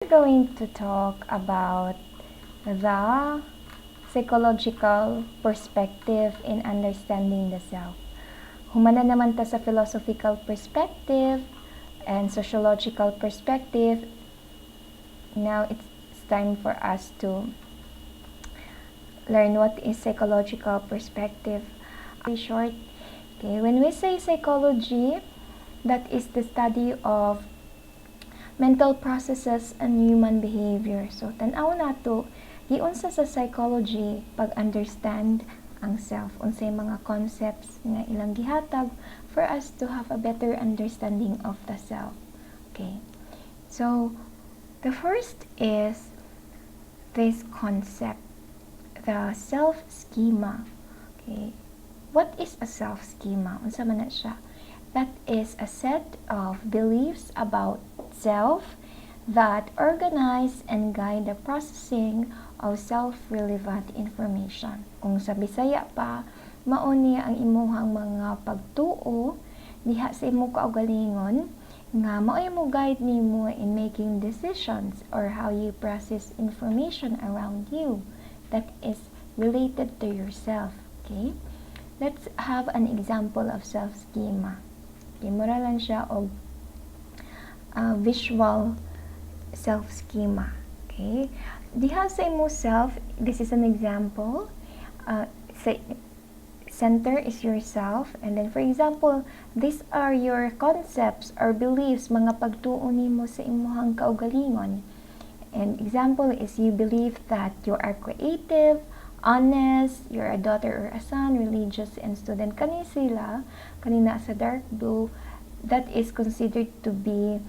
We're going to talk about the psychological perspective in understanding the self. Humana naman ta sa philosophical perspective and sociological perspective. Now it's time for us to learn what is psychological perspective. Very short. Okay, when we say psychology, that is the study of mental processes and human behavior. So, tan-aw nato, giunsa sa psychology pag-understand ang self. Unsay mga concepts nga ilang gihatag for us to have a better understanding of the self. Okay. So, the first is this concept, the self-schema. Okay. What is a self-schema? Unsa man na siya? That is a set of beliefs about self that organize and guide the processing of self-relevant information. Kung sa Bisaya pa, mao ni ang imuhang mga pagtuo diha sa imong kaugalingon nga mao mo guide nimo in making decisions or how you process information around you that is related to yourself. Okay? Let's have an example of self-schema. Okay, mura lang siya og visual self-schema. Okay? Diha sa imo self, this is an example. Center is yourself, and then for example, these are your concepts or beliefs, mga pagtuo nimo sa imong kaugalingon. And example is you believe that you are creative, honest, you're a daughter or a son, religious, and student. Kanina sa dark blue, that is considered to be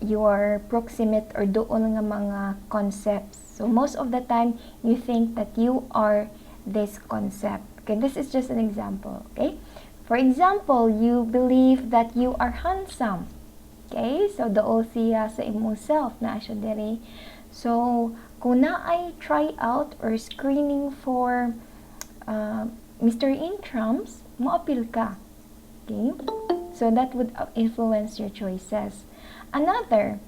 your proximate or doon nga mga concepts. So most of the time, you think that you are this concept. Okay, this is just an example. Okay, for example, you believe that you are handsome. Okay, so doon siya sa imong self na siya diri. So kung na-ay try out or screening for Mr. Intrams, mo-appeal ka. Okay? So that would influence your choices. Another,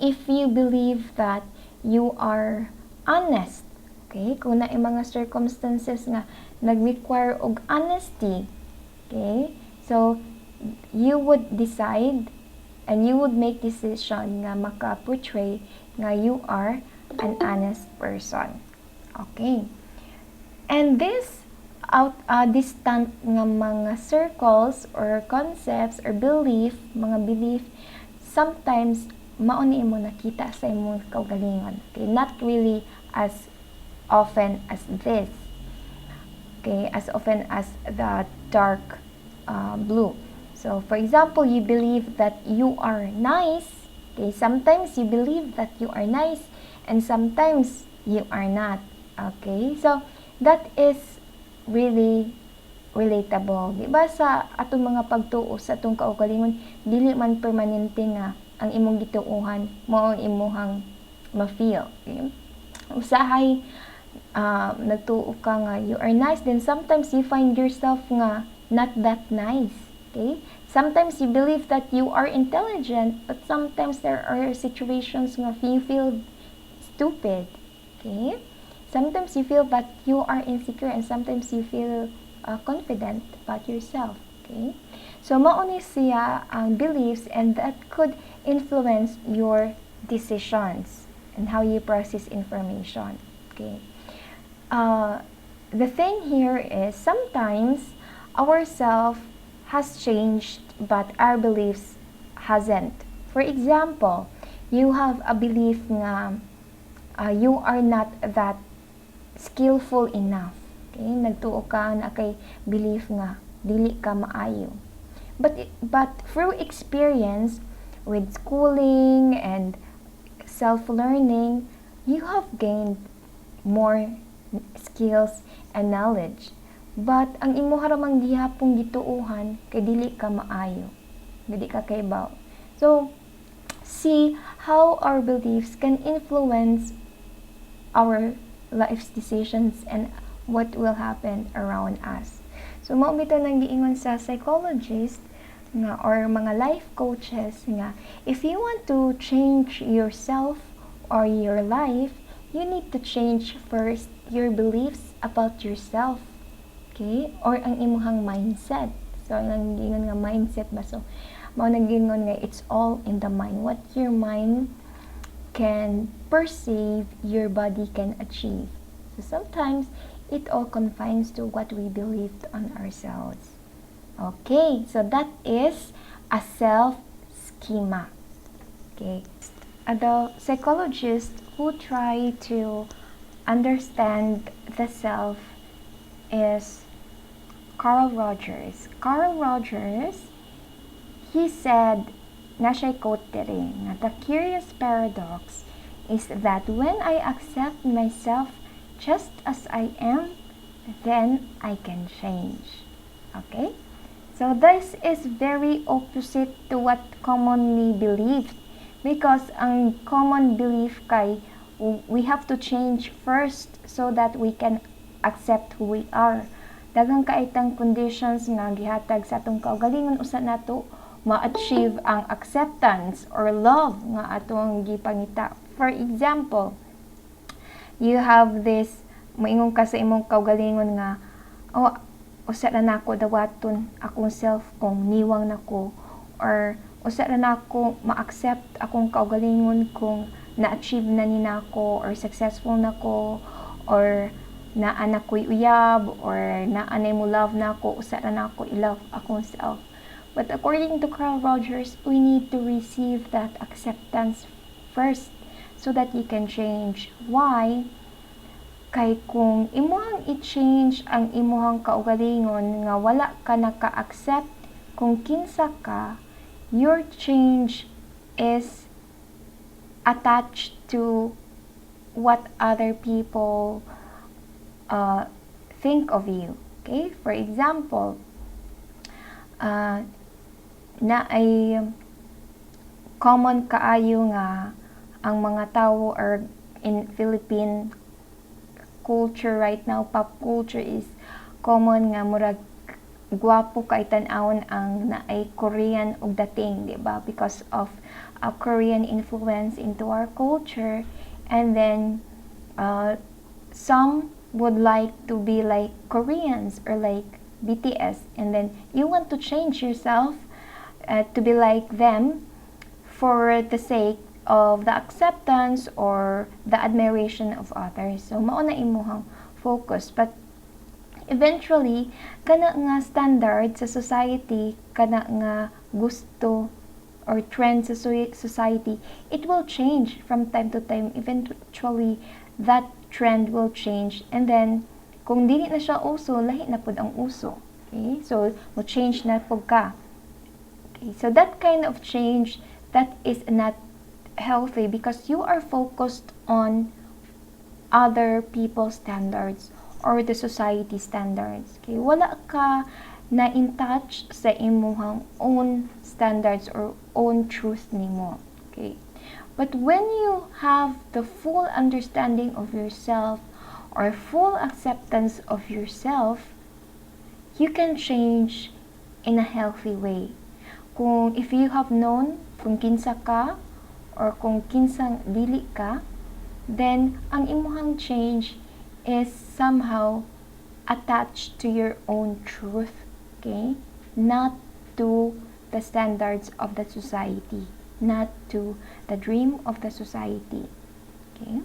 if you believe that you are honest, okay? Kung na mga circumstances nga nag-require og honesty, okay? So you would decide and you would make decision nga maka-portray nga you are an honest person. Okay. And this distant nga mga circles or concepts or mga belief, sometimes mao ni imo nakita sa imong kaugalingon. Okay, not really as often as this. Okay, as often as the dark blue. So, for example, you believe that you are nice. Okay, sometimes you believe that you are nice and sometimes you are not. Okay, so that is really relatable. Diba sa atong mga pagtuo sa atong kaugalingon, dili man permanente nga ang imong gituuhan mo ang imuhang ma-feel. Okay? Usahay nagtuo ka nga you are nice, then sometimes you find yourself nga not that nice. Okay? Sometimes you believe that you are intelligent, but sometimes there are situations nga you feel stupid. Okay? Sometimes you feel that you are insecure and sometimes you feel confident about yourself. Okay? So, mauni siya ang beliefs and that could influence your decisions and how you process information. Okay? The thing here is sometimes our self has changed but our beliefs hasn't. For example, you have a belief nga you are not that skillful enough. Okay? Nagtuo ka na kay belief nga dili ka maayo. But through experience with schooling and self-learning, you have gained more skills and knowledge. But ang imo haramang gihapong gituuhan kay dili ka maayo. Dili ka kaibaw. So, see how our beliefs can influence our life's decisions and what will happen around us. So, mao bitaw nang giingon sa psychologist nga or mga life coaches nga if you want to change yourself or your life, you need to change first your beliefs about yourself. Okay? Or ang imuhang mindset. So, ang gingon nga mindset ba? So, mao nagingon nga it's all in the mind. What your mind can perceive, your body can achieve. So, sometimes, it all confines to what we believed on ourselves. Okay, so that is a self-schema. Okay, the psychologist who try to understand the self is Carl Rogers. Carl Rogers, he said, na siya'y quote diri, nga the curious paradox is that when I accept myself just as I am, then I can change. Okay? So this is very opposite to what commonly believed, because ang common belief kay we have to change first so that we can accept who we are. Daghang kaitang conditions nga gihatag sa atong kaugalingon usa nato ma-achieve ang acceptance or love nga atong gipangita. For example, you have this, moingon ka sa imong kaugalingon nga, oh, usa na nako dawaton akong self kung niwang nako, or usa na nako ma-accept akong kaugalingon kung na-achieve na ni nako, or successful nako, or naa ko'y uyab, or naanay mo love nako, usa na nako i-love akong self. But according to Carl Rogers, we need to receive that acceptance first so that you can change. Why? Kay kung imuhang i-change ang imuhang kaugalingon nga wala ka naka-accept kung kinsa ka, your change is attached to what other people think of you. Okay? For example, na ay common kaayo nga ang mga tao, or in Philippine culture right now, pop culture is common nga murag gwapo kay tan-awon ang naay Korean og dating, di ba? Because of a Korean influence into our culture, and then some would like to be like Koreans or like BTS, and then you want to change yourself to be like them for the sake of the acceptance or the admiration of others. So mao na imuhang focus, but eventually kana nga standard sa society, kana nga gusto or trend sa society, it will change from time to time. Eventually that trend will change, and then kung dili na siya uso, lahi na pud ang uso. Okay? So mo change na pud ka. Okay? So that kind of change, that is not healthy, because you are focused on other people's standards or the society standards. Okay? Wala ka na in touch sa imong own standards or own truth nimo. Okay? But when you have the full understanding of yourself or full acceptance of yourself, you can change in a healthy way. Kung if you have known kung kinsa ka or kung kinsang dili ka, then ang imuhang change is somehow attached to your own truth, okay? Not to the standards of the society, not to the dream of the society. Okay?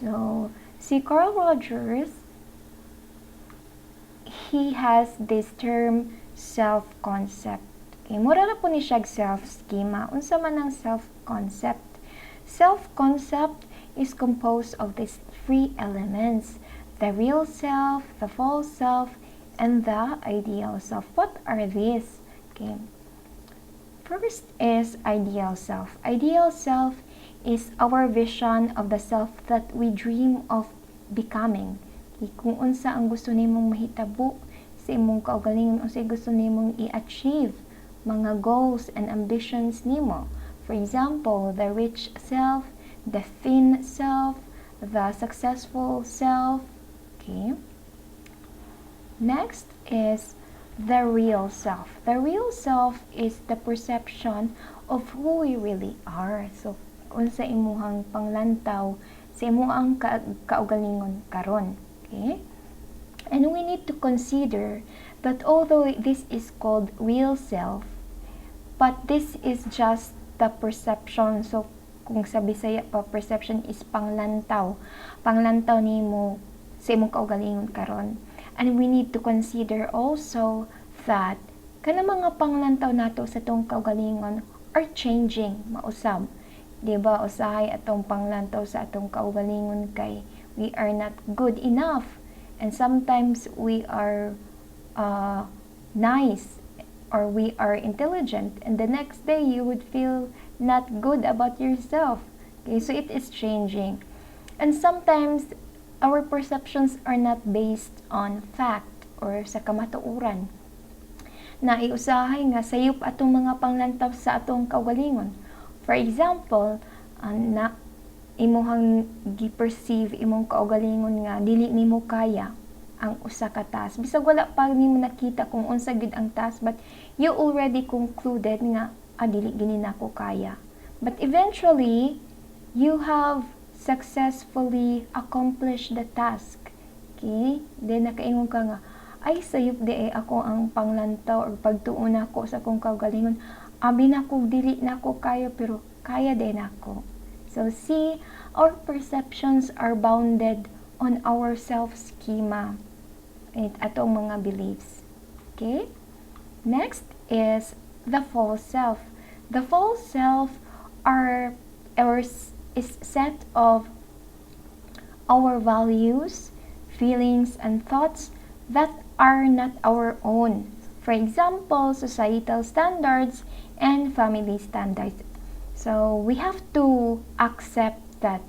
So, si Carl Rogers, he has this term self-concept. Okay, mura na po ni siya self-schema. Unsa man ang self-concept? Self-concept is composed of these three elements: the real self, the false self, and the ideal self. What are these? Okay. First is ideal self. Ideal self is our vision of the self that we dream of becoming. Okay, kung unsa ang gusto nimong mahitabo sa imong kaugalingon, o sa gusto nimong i-achieve, mga goals and ambitions nimo. For example, the rich self, the thin self, the successful self. Okay. Next is the real self. The real self is the perception of who we really are. So, unsa imuhang panglantaw sa imuhang kaugalingon karon. Okay? And we need to consider that although this is called real self, but this is just the perception. So kung sa Bisaya pa, perception is panglantaw nimo sa imong kaugalingon karon. And we need to consider also that kana mga panglantaw nato sa tong kaugalingon are changing, mausab. Diba, usahay atong panglantaw sa atong kaugalingon kay we are not good enough. And sometimes we are nice or we are intelligent, and the next day you would feel not good about yourself. Okay, so it is changing. And sometimes our perceptions are not based on fact or sa kamatuoran. Na iusahay nga sayop atong mga panglantaw sa atong kaugalingon. For example, na imuhang gi-perceive imong kaugalingon nga dili nimo kaya ang usa ka task. Bisag wala pa nimo nakita kung unsa gid ang task, but you already concluded nga dili gini nako kaya. But eventually, you have successfully accomplished the task. Okay? Then nakaingon ka nga, ay sayop di ako ang panglantaw or pagtuon ako sa akong kaugalingon. Abi na ko dili na ko kaya, pero kaya din ako. So see, our perceptions are bounded on our self-schema at atong mga beliefs. Okay? Next is the false self. The false self is set of our values, feelings, and thoughts that are not our own. For example, societal standards and family standards. So we have to accept that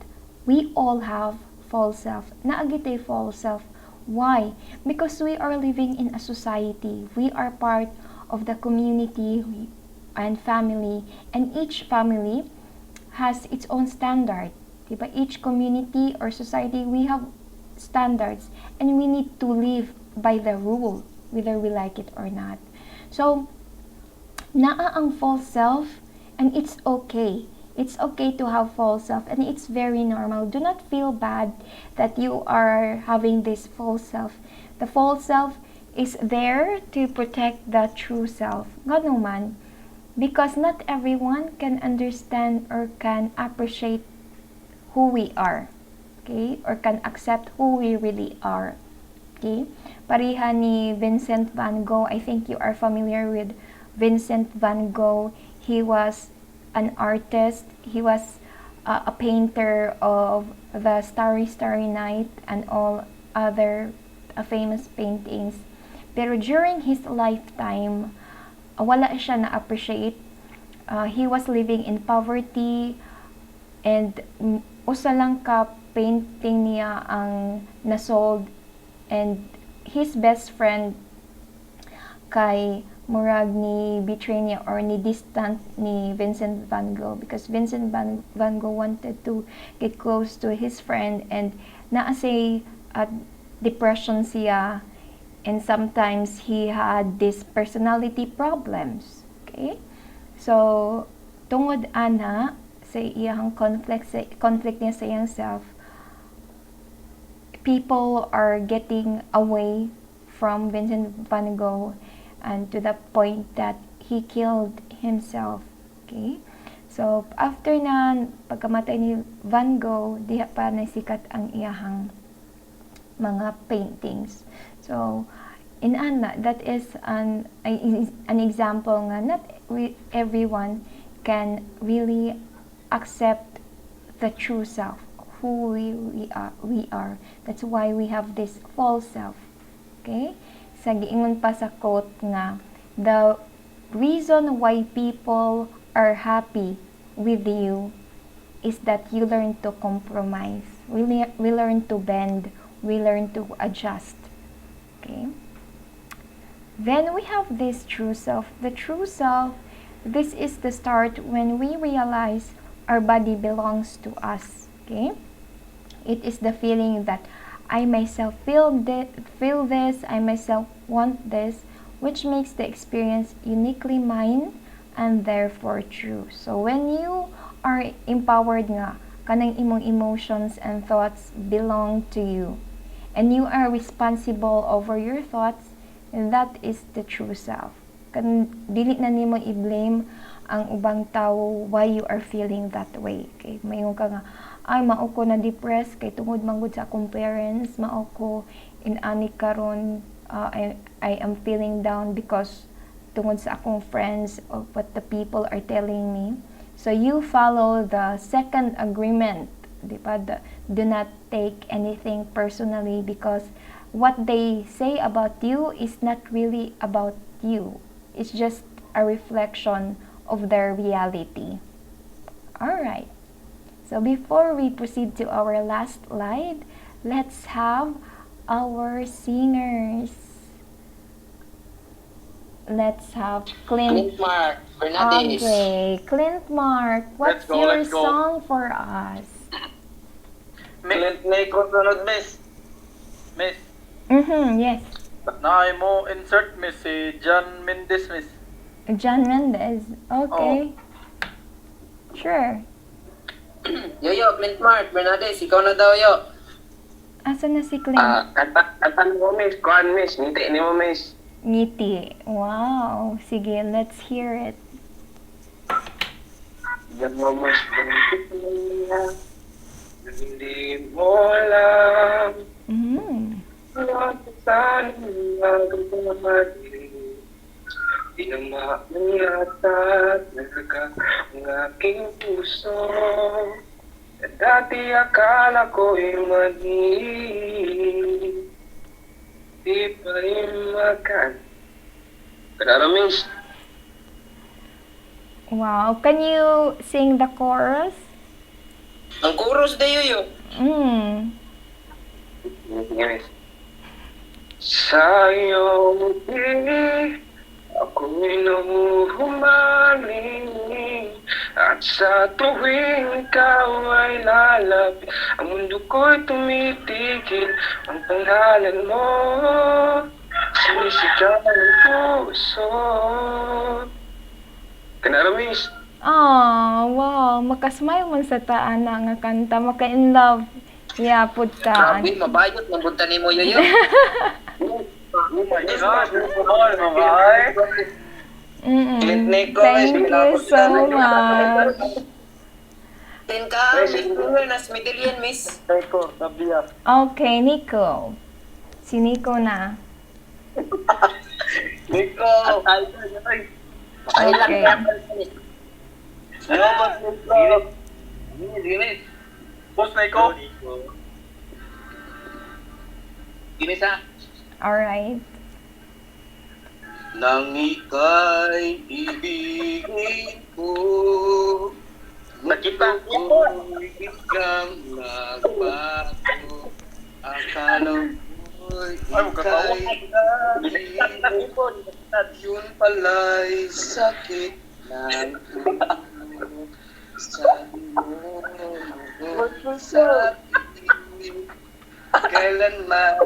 we all have false self. Naagitay false self. Why? Because we are living in a society. We are part of the community and family, and each family has its own standard. Diba? Each community or society, we have standards, and we need to live by the rule, whether we like it or not. So, naa ang false self, and it's okay. It's okay to have false self, and it's very normal. Do not feel bad that you are having this false self. The false self is there to protect the true self. Ngano man, because not everyone can understand or can appreciate who we are. Okay? Or can accept who we really are. Okay? Pareha ni Vincent van Gogh. I think you are familiar with Vincent van Gogh. He was an artist. He was a painter of the Starry Starry Night and all other famous paintings. Pero during his lifetime, wala siya na-appreciate. He was living in poverty, and usa lang ka painting niya ang nasold, and his best friend kay murag ni betray niya or ni distant ni Vincent van Gogh, because Vincent van Gogh wanted to get close to his friend, and naasay depression siya, and sometimes he had this personality problems. Okay? So tungod ana sa iyang conflict niya sa iyang self, people are getting away from Vincent van Gogh, and to the point that he killed himself. Okay? So, after na pagkamatay ni Van Gogh, diha pa nasikat ang iyahang mga paintings. So, in ana, that is an example nga not everyone can really accept the true self, who we are. That's why we have this false self. Okay? Sa giingon pa sa quote nga, the reason why people are happy with you is that you learn to compromise. We learn to bend. We learn to adjust. Okay? Then we have this true self. The true self, this is the start when we realize our body belongs to us. Okay? It is the feeling that I myself feel this, I myself want this, which makes the experience uniquely mine and therefore true. So when you are empowered nga kanang imong emotions and thoughts belong to you and you are responsible over your thoughts, and that is the true self. Kan dili na nimo i-blame ang ubang tao why you are feeling that way. Okay, mayon ka nga ay mao ko na depressed kay tungod manggod sa akong parents, mao ko inani karon I am feeling down because tungod sa akong friends of what the people are telling me. So you follow the second agreement, di ba? Do not take anything personally because what they say about you is not really about you. It's just a reflection of their reality. All right. So before we proceed to our last slide, let's have our singers. Let's have Clint Mark Fernandez. Okay, Clint Mark, what's your let's go. song for us? Clint Nico sunod, miss. Miss, Yes. naay mo insert, miss, si John Mendes, miss. John Mendez. Okay. Sure. Yoyo, Clint Mark Fernandez, ikaw na daw, yo. Asa na si Clint? Kanta mo, miss. Kuhan, miss. Ngiti ni mo, miss. Ngiti. Wow. Sige, let's hear it. Yan mo, miss. Hindi mo alam. Saan nagmamali. Tinamaan yata talaga ang aking puso. Dati akala ko'y mali. Di pa rin makan. Kanara, miss. Wow. Can you sing the chorus? Ang chorus de yoyo. Sige, miss. Sa iyong ngiti, ako'y nahuhumaling. At sa tuwing ikaw ay lalapit, ang mundo ko'y tumitigil. Ang pangalan mo, sinisigaw ng puso. Kanara, miss. Oh, wow. Makasmile man sa taana nga kanta. Maka-in love. Yeah, put ka. Grabe, mabayot ng bunta ni mo, yoyo. Oh my God, all mamay. Clint Nico, Thank you so much. Tin ka, miss, nas middle yan, miss. Nico, sabiya. Okay, Nico. Si Nico na. Nico. Okay. Boss Nico. Ginisa. Alright. Nang ika'y ibigin ko, Nakita ko biglang nagbago. Akala ko'y ika'y yun pala'y sakit ng ulo. Sabi mo, sa akin, kailanman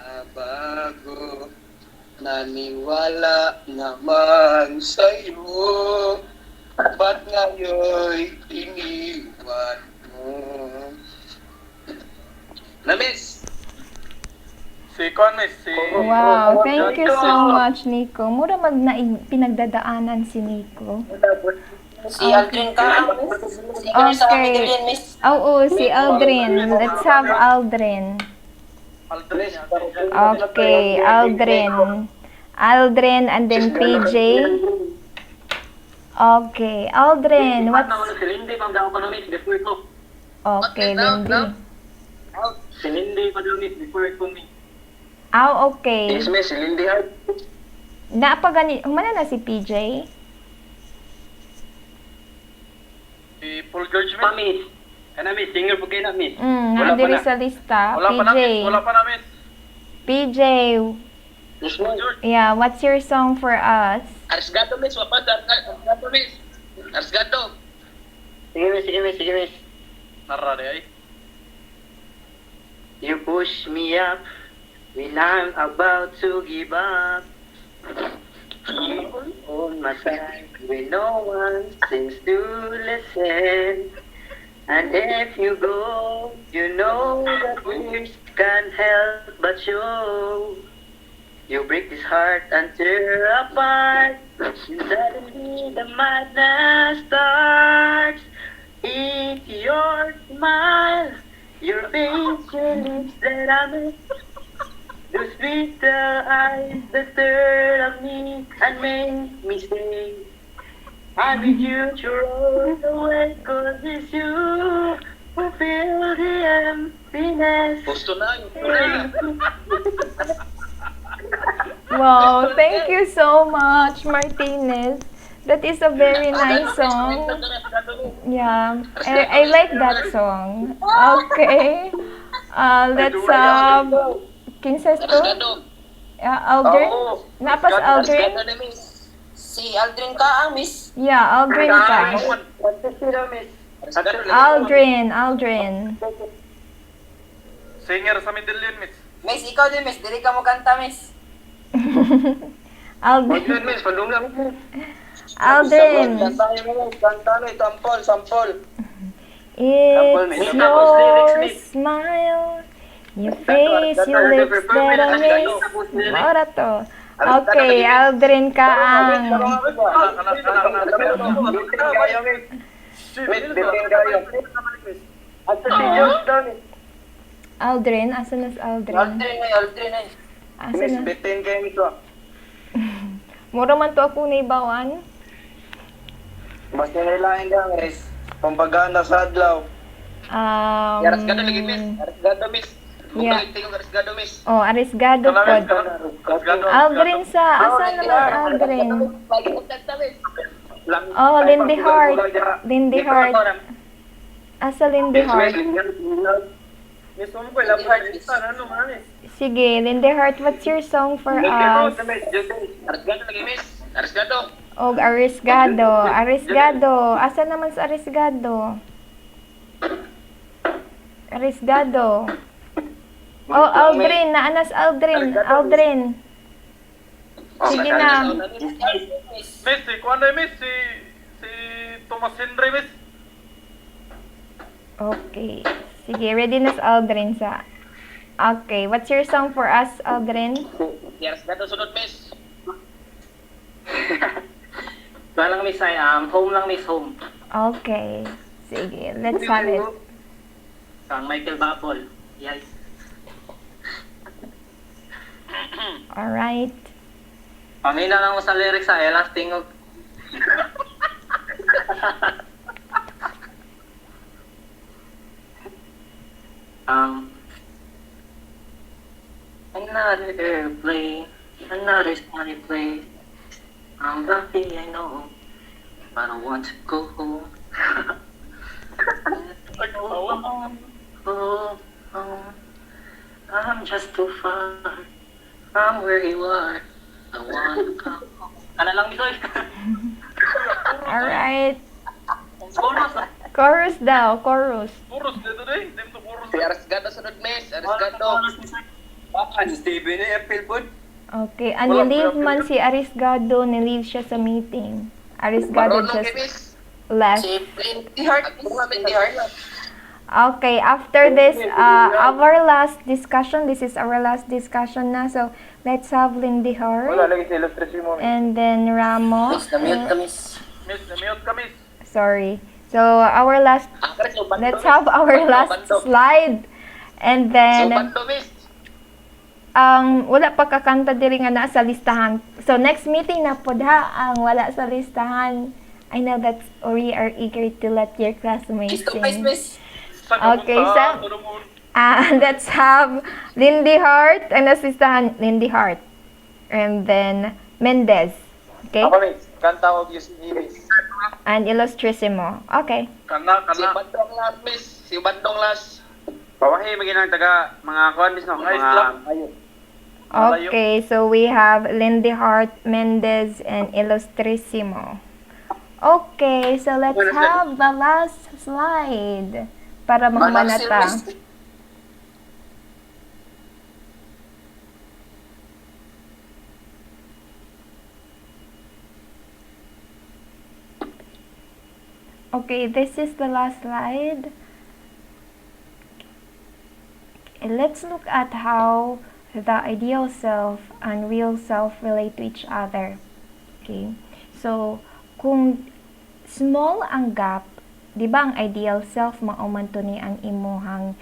magbabago. Naniwala naman sa'yo, ba't ngayon'y iniwan mo? Na-miss! Si Con, miss, si... Wow, thank you so much, Nico. Mura pinagdadaanan si Nico. Si Aldrin ka, miss. Singer sa Okay. middle yan, miss. Oo, si Aldrin. Let's have Aldrin. Aldrin. Okay, Aldrin. Aldrin and then PJ. Okay, Aldrin. What's... Si Lindy, pang daw ko na miss, before ko. Okay, Lindy. Si Lindy pa daw miss, before ko miss. Okay. Yes, miss. Lindy Hart. Napagani... Humana na si PJ? Si Paul George, Pa miss. miss. Kana miss, singer po kayo na miss. Wala pa Nandiri na. sa lista. Wala pa na, PJ. miss. Wala pa na, miss. PJ. Yes, Paul miss. George. Yeah, what's your song for us? Arsgato, miss. Wapas, Arsgato, miss. Arsgato. Sige miss, sige miss, sige miss. Narade ay. You push me up when I'm about to give up. on my side when no one seems to listen. And if you go, you know that words can't help but show. You break his heart and tear apart. And suddenly the madness starts. It's your smile, your face, your lips that I miss. Those little eyes that stare at me and make me say, I need you to roll away, 'cause it's you who fill the emptiness. Gusto na, gusto na. Wow, thank you so much, Martinez. That is a very nice song. Yeah, I like that song. Okay. Let's Kinses to? Arisgado. Aldrin? Napas Aldrin? Arisgado na, miss. Si Aldrin ka ang miss. Yeah, Aldrin ka. Arisgado na. Aldrin. Singer sa middle yun, miss. Miss, ikaw din, miss. Dili ka mo kanta, miss. Aldrin. Yun, miss, pandong lang. Aldrin. Kantahin mo, kantahin. Sampol. It's your smile, your face, your lips that I miss. Mora to. Okay, Aldrin ka ang... Aldrin? Asan na si Aldrin? Aldrin na. Asan na? Bitin kayo nito. Mura man to ako na ibawan. Basta nilain lang, guys. Pampagana sa adlaw. Arisgado lagi, miss. Arisgado, miss. Yeah. Bukalik tayo Arisgado, miss. Oh, Arisgado pod. Aldrin sa... Asan naman Aldrin? Lagi mo kanta, miss. Oh, Lindy Hart. Lindy Hart. Asa Lindy Hart? Miss mo ko, ilang heart isa, ano man, miss. Sige, Lindy Hart, what's your song for us? Arisgado lagi, miss. Arisgado. Og Arisgado. Arisgado. Asa naman sa Arisgado? Arisgado. Oh, Aldrin. Naanas Aldrin. Aldrin. Sige na. Miss, si Kuan na, miss, si Thomas Henry, miss. Okay. Sige, ready na sa Aldrin sa... Okay, what's your song for us, Aldrin? Arisgado sunod, miss. Wala lang, miss, home lang, miss, home. Okay. Sige, let's have it. Kang Michael Bapol. Yes. Alright. Pamina lang mo sa lyrics, last tingog. Another airplane, another sunny place. I'm lucky, I know, but I want to go home. Home. I'm just too far from where you are. I want to come home. Ano lang ito? Alright. Bonus. Chorus daw, chorus. Puros dito din, dito puros. Si Arisgado sunod, miss. Arisgado. Steven eh, April Bud. Okay, and nilive man si Arisgado, nilive siya sa meeting. Arisgado Marunong just kay miss. left. Si Lindy Hart. Lindy Hart. Okay, after this, our last discussion, this is our last discussion na, so let's have Lindy Wala Hart, lagi sa illustrasyon mo. and then Ramos. Miss, na-mute ka, miss. Miss, na-mute ka, miss. Sorry. So, our last, let's have our last slide, and So, then, bando, miss. wala pa kakanta diri nga naa sa listahan. So, next meeting na pod ha, ang wala sa listahan. I know that we are eager to let your classmates Miss, to miss, sing. miss. Okay, let's have Lindy Hart and assistahan Lindy Hart. And then Mendez. Okay? Ako, miss. Kanta ko yung miss. And Illustrissimo. Okay. Kana. Si Bandong last, miss. Si Bandong last. Pawahi, maging taga mga kuhan, miss, no? Nice lang. Okay, so we have Lindy Hart, Mendez, and Illustrissimo. Okay, so let's have the last slide para mahumanata. Okay, this is the last slide. Let's look at how the ideal self and real self relate to each other. Okay, so kung small ang gap, di ba ang ideal self mauman to ni ang imuhang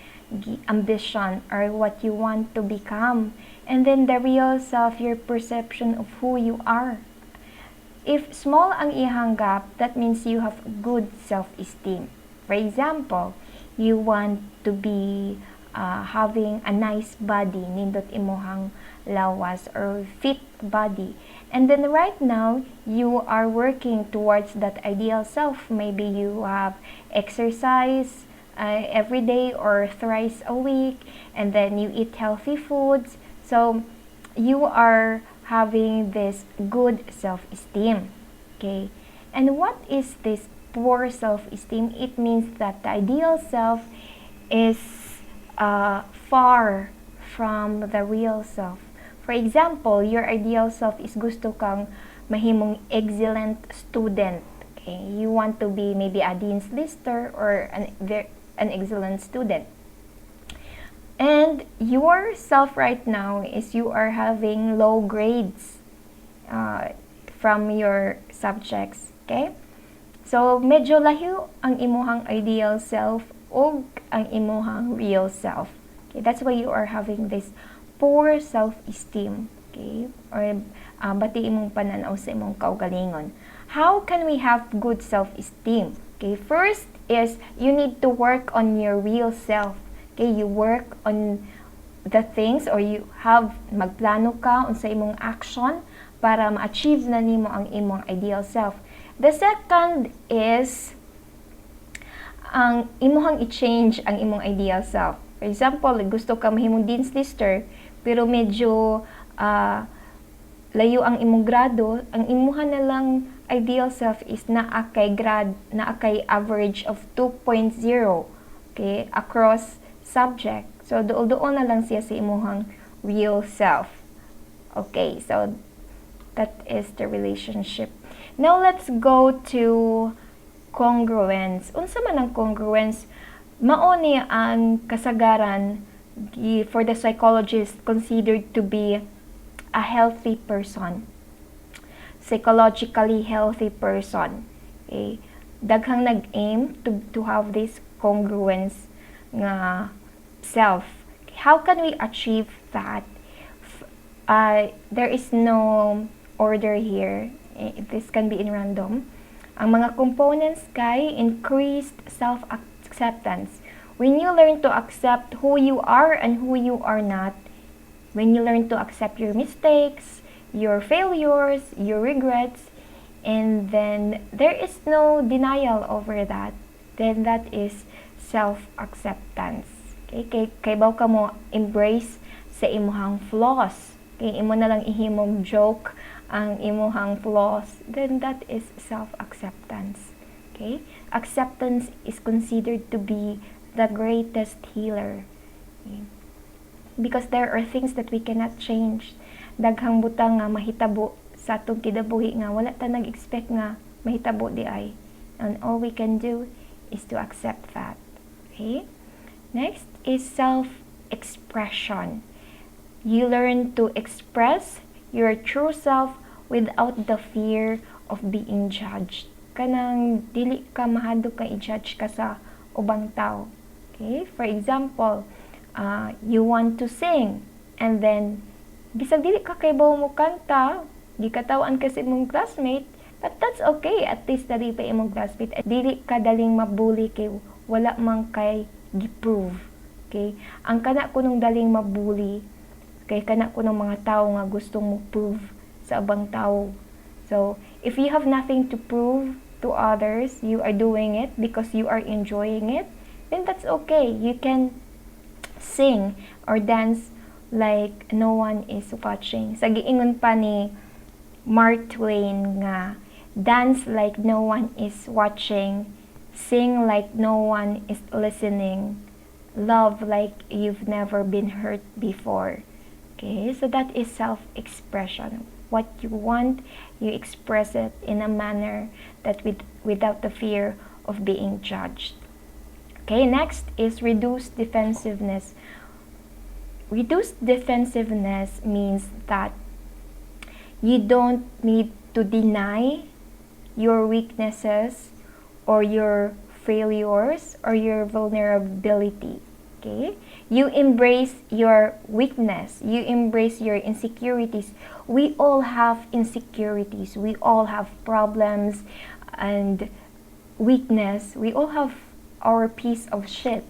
ambition or what you want to become, and then the real self, your perception of who you are. If small ang ihang gap, that means you have good self-esteem. For example, you want to be having a nice body, nindot imuhang lawas or fit body. And then right now, you are working towards that ideal self. Maybe you have exercise every day or thrice a week, and then you eat healthy foods. So you are having this good self-esteem. Okay, and what is this poor self-esteem? It means that the ideal self is far from the real self. For example, your ideal self is gusto kang mahimong excellent student. Okay, you want to be maybe a dean's lister or an excellent student. And your self right now is you are having low grades from your subjects. Okay? So, medyo layo ang imuhang ideal self o ang imuhang real self. Okay? That's why you are having this poor self-esteem. Okay? Or bati imong pananaw sa imong kaugalingon. How can we have good self-esteem? Okay? First is you need to work on your real self. Okay, you work on the things or you have magplano ka unsa imong action para ma-achieve na nimo ang imong ideal self. The second is ang imuhang i-change ang imong ideal self. For example, gusto ka mahimong dean's lister pero medyo layo ang imong grado, ang imuha na lang ideal self is naa kay average of 2.0, okay, across subject. So, doon na lang siya sa imuhang real self. Okay, so that is the relationship. Now, let's go to congruence. Unsa man ang congruence? Mao ni ang kasagaran for the psychologist considered to be a healthy person. Psychologically healthy person. Okay? Daghang nag-aim to have this congruence nga self. How can we achieve that? There is no order here. This can be in random. Ang mga components kay increased self-acceptance. When you learn to accept who you are and who you are not, when you learn to accept your mistakes, your failures, your regrets, and then there is no denial over that, then that is self-acceptance. Okay? Kay baw ka mo embrace sa imuhang flaws. Okay? Imo na lang ihimong joke ang imuhang flaws, then that is self-acceptance. Okay? Acceptance is considered to be the greatest healer. Okay? Because there are things that we cannot change. Daghang butang nga mahitabo sa atong kinabuhi nga wala ta nag-expect nga mahitabo di ay. And all we can do is to accept that. Okay? Next is self-expression. You learn to express your true self without the fear of being judged. Kanang dili ka mahadlok ka i-judge ka sa ubang tao. Okay? For example, you want to sing and then bisag dili ka kay bawo mo kanta, gikatawan ka sa imong classmate, but that's okay. At least dali pa imong classmate. Dili ka daling mabuli kay wala man kay gi-prove. Okay? Ang kana ko nung daling mabuli kay kana ko ng mga tao nga gustong mo prove sa abang tao. So, if you have nothing to prove to others, you are doing it because you are enjoying it, then that's okay. You can sing or dance like no one is watching. Sa giingon pa ni Mark Twain nga, dance like no one is watching, sing like no one is listening, love like you've never been hurt before. Okay, so that is self-expression. What you want, you express it in a manner that without the fear of being judged. Okay, next is reduced defensiveness. Reduced defensiveness means that you don't need to deny your weaknesses or your failures or your vulnerability. Okay? You embrace your weakness. You embrace your insecurities. We all have insecurities. We all have problems and weakness. We all have our piece of shit.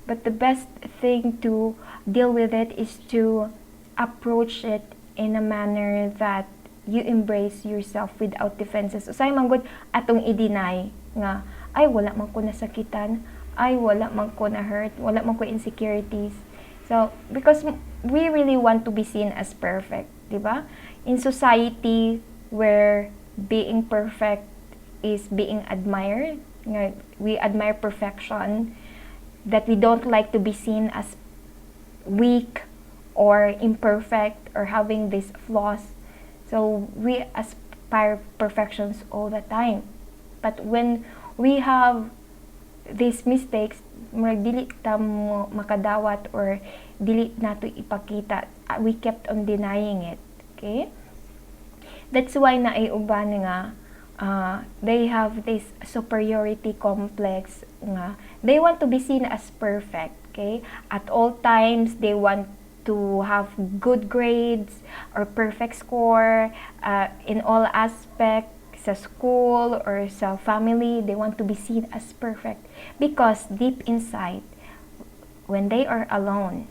But the best thing to deal with it is to approach it in a manner that you embrace yourself without defenses. Usay man gud atong i-deny nga ay wala man ko nasakitan, ay wala man ko na hurt, wala man ko insecurities. So because we really want to be seen as perfect, di ba? In society where being perfect is being admired, nga we admire perfection, that we don't like to be seen as weak or imperfect or having these flaws. So we aspire perfections all the time. But when we have these mistakes, dili ta mo makadawat or dili nato ipakita, we kept on denying it. Okay? That's why na ay uban nga they have this superiority complex nga they want to be seen as perfect. Okay? At all times they want to have good grades or perfect score in all aspects sa school or sa family. They want to be seen as perfect because deep inside, when they are alone,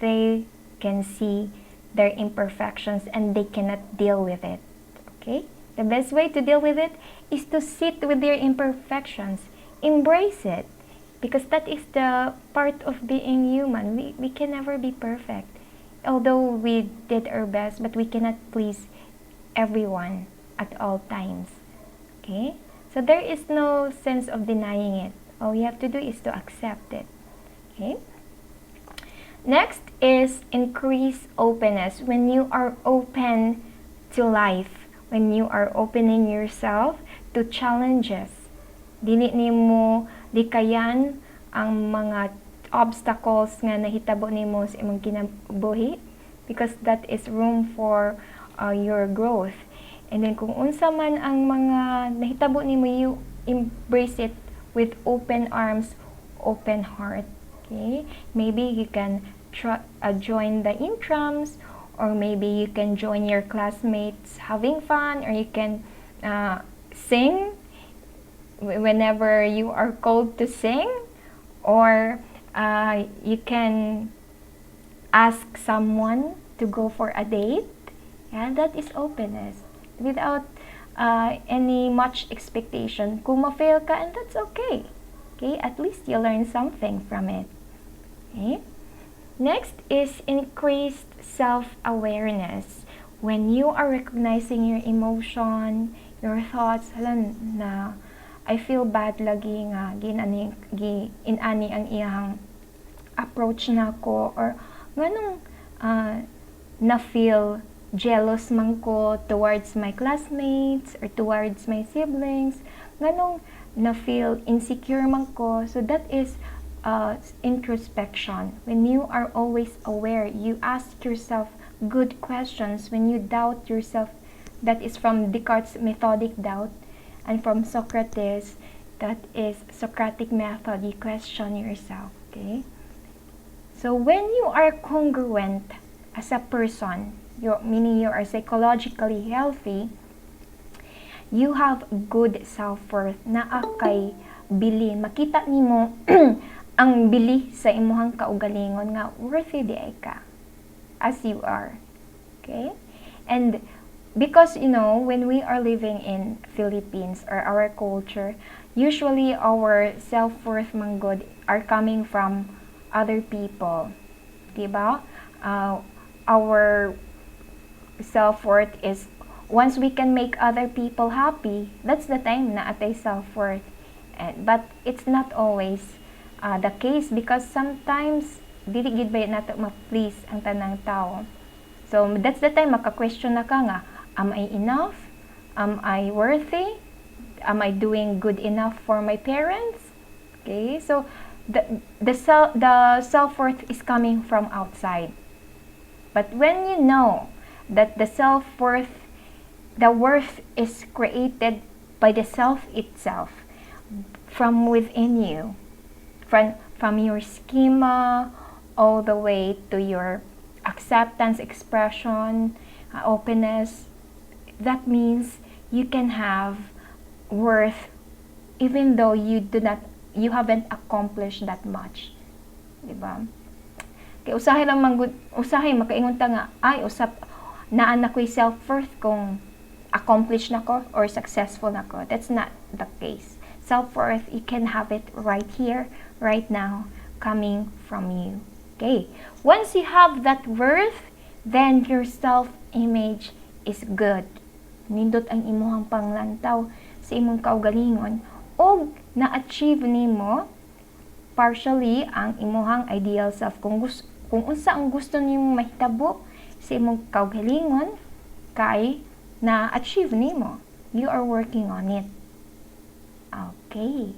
they can see their imperfections and they cannot deal with it. Okay? The best way to deal with it is to sit with their imperfections, embrace it, because that is the part of being human. We can never be perfect. Although we did our best, but we cannot please everyone at all times. Okay? So there is no sense of denying it. All you have to do is to accept it. Okay? Next is increase openness. When you are open to life, when you are opening yourself to challenges, dili nimo dikayan ang mga obstacles nga nahitabo nimo sa imong kinabuhi, because that is room for your growth. And then kung unsa man ang mga nahitabo nimo, you embrace it with open arms, open heart. Okay? Maybe you can join the intrams, or maybe you can join your classmates having fun, or you can sing whenever you are called to sing, or you can ask someone to go for a date. Yeah, that is openness without any much expectation. Kung ma-fail ka, and that's okay. Okay, at least you learn something from it. Okay. Next is increased self-awareness. When you are recognizing your emotion, your thoughts, halan na I feel bad lagi nga inani ang iyang approach nako, or nganong na feel jealous man ko towards my classmates or towards my siblings, nganong na feel insecure man ko. So that is introspection. When you are always aware, you ask yourself good questions. When you doubt yourself, that is from Descartes' methodic doubt, and from Socrates, that is Socratic method. You question yourself. Okay? So when you are congruent as a person, meaning you are psychologically healthy, you have good self-worth. Naa kay bili. Makita nimo ang bili sa imuhang kaugalingon nga worthy di ay ka as you are. Okay? And because, you know, when we are living in Philippines or our culture, usually our self-worth manggod are coming from other people. Diba? Our self-worth is once we can make other people happy, that's the time na atay self-worth. But it's not always the case, because sometimes dili gid ba nato ma-please ang tanang tao. So that's the time maka-question na ka nga, am I enough? Am I worthy? am I doing good enough for my parents? Okay, so the self-worth is coming from outside. But when you know that the worth is created by the self itself, from within you, from your schema all the way to your acceptance, expression, openness, that means you can have worth even though you haven't accomplished that much. Diba? Kaya usahay makaingon ta nga ay usap naa na ko'y self-worth kung accomplished na ko or successful na ko. That's not the case. Self-worth, you can have it right here, right now, coming from you. Okay. Once you have that worth, then your self-image is good. Nindot ang imuhang panglantaw sa imong kaugalingon o na-achieve nimo partially ang imuhang ideal self. Kung unsa ang gusto nimo mahitabo sa imong kaugalingon, kay na-achieve nimo. You are working on it. Okay.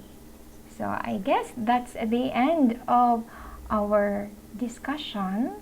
So I guess that's the end of our discussion.